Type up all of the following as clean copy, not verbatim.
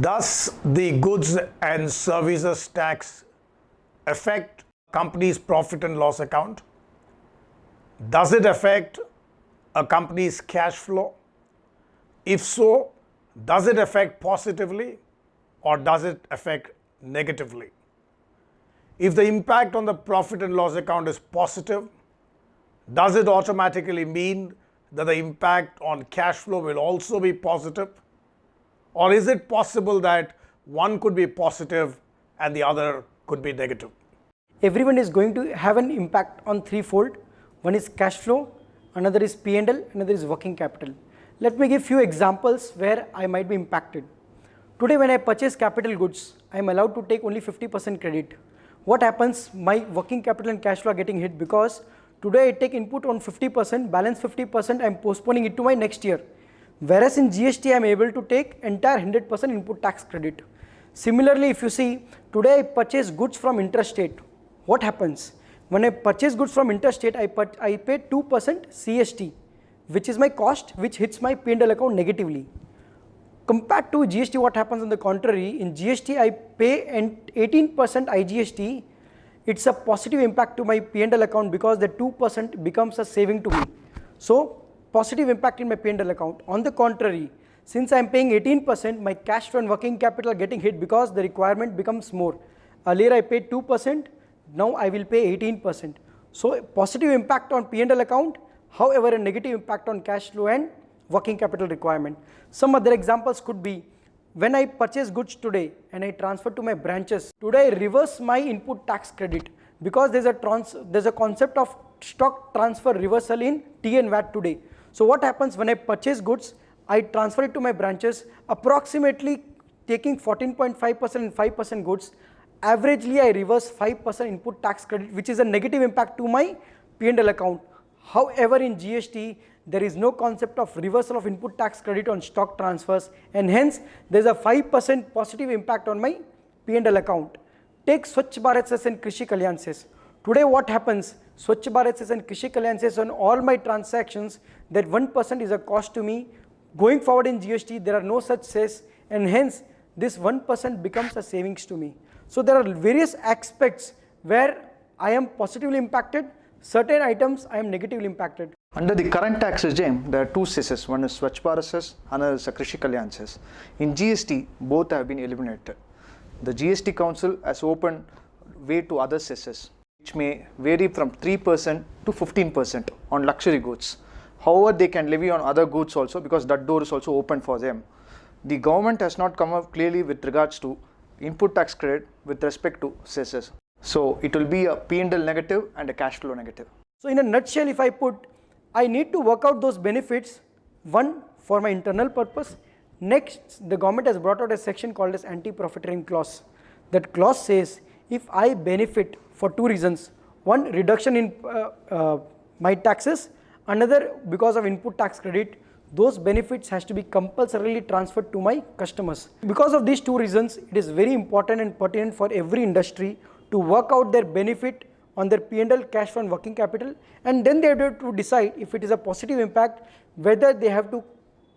Does the goods and services tax affect company's profit and loss account? Does it affect a company's cash flow? If so, does it affect positively or does it affect negatively? If the impact on the profit and loss account is positive, does it automatically mean that the impact on cash flow will also be positive? Or is it possible that one could be positive and the other could be negative? Everyone is going to have an impact on threefold. One is cash flow, another is P&L, another is working capital. Let me give few examples where I might be impacted. Today when I purchase capital goods, I am allowed to take only 50% credit. What happens? My working capital and cash flow are getting hit because today I take input on 50%, balance 50%, I am postponing it to my next year. Whereas in GST I am able to take entire 100% input tax credit. Similarly, if you see, today I purchase goods from interstate. What happens? When I purchase goods from interstate, I pay 2% CST, which is my cost, which hits my P&L account negatively. Compared to GST, what happens on the contrary? In GST, I pay 18% IGST. It's a positive impact to my P&L account because the 2% becomes a saving to me. So, positive impact in my P&L account. On the contrary, since I am paying 18%, my cash flow and working capital are getting hit because the requirement becomes more. Earlier I paid 2%, now I will pay 18%. So, positive impact on P&L account, however a negative impact on cash flow and working capital requirement. Some other examples could be, when I purchase goods today and I transfer to my branches, today I reverse my input tax credit because there's a concept of stock transfer reversal in T and VAT today. So what happens when I purchase goods, I transfer it to my branches, approximately taking 14.5% and 5% goods, averagely I reverse 5% input tax credit, which is a negative impact to my P&L account. However, in GST, there is no concept of reversal of input tax credit on stock transfers, and hence there is a 5% positive impact on my P&L account. Take Swachh Bharat Cess and Krishi Kalyan Cess. Today what happens? Swachh Bharat Cess and Krishi Kalyan Cess on all my transactions, that 1% is a cost to me. Going forward in GST, there are no such cess, and hence this 1% becomes a savings to me. So there are various aspects where I am positively impacted, certain items I am negatively impacted. Under the current tax regime, there are two cesses. One is Swachh Bharat Cess, another is a Krishi Kalyan Cess. In GST, both have been eliminated. The GST Council has opened way to other cesses, which may vary from 3% to 15% on luxury goods. However, they can levy on other goods also because that door is also open for them. The government has not come up clearly with regards to input tax credit with respect to cesses. So it will be a P&L negative and a cash flow negative. So in a nutshell, if I put, I need to work out those benefits, one for my internal purpose. Next, the government has brought out a section called as anti-profiteering clause. That clause says, if I benefit for two reasons, one, reduction in my taxes, another because of input tax credit, those benefits has to be compulsorily transferred to my customers. Because of these two reasons, it is very important and pertinent for every industry to work out their benefit on their P&L, cash flow and working capital, and then they have to decide if it is a positive impact, whether they have to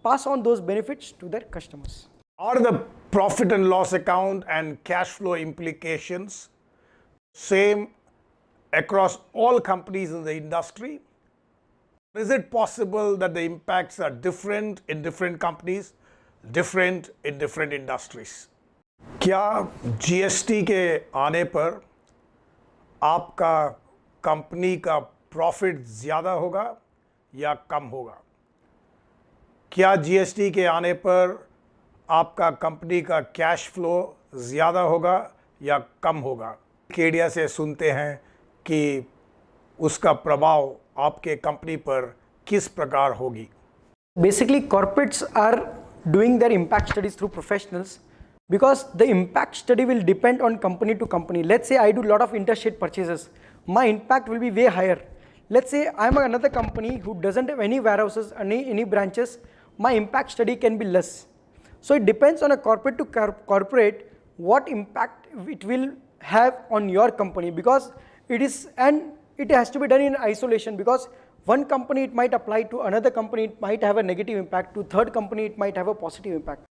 pass on those benefits to their customers. Are the profit and loss account and cash flow implications same across all companies in the industry? Is it possible that the impacts are different in different companies, different in different industries? क्या GST के आने पर आपका company का profit ज़्यादा होगा या कम होगा? क्या GST के आने पर आपका कंपनी का कैश फ्लो ज़्यादा होगा या कम होगा? मीडिया से सुनते हैं कि उसका प्रभाव आपके कंपनी पर किस प्रकार होगी? Basically, corporates are doing their impact studies through professionals because the impact study will depend on company to company. Let's say I do a lot of interstate purchases. My impact will be way higher. Let's say I'm another company who doesn't have any warehouses, any branches. My impact study can be less. So it depends on a corporate to corporate what impact it will have on your company, because it has to be done in isolation, because one company it might apply to another company, it might have a negative impact, to third company it might have a positive impact.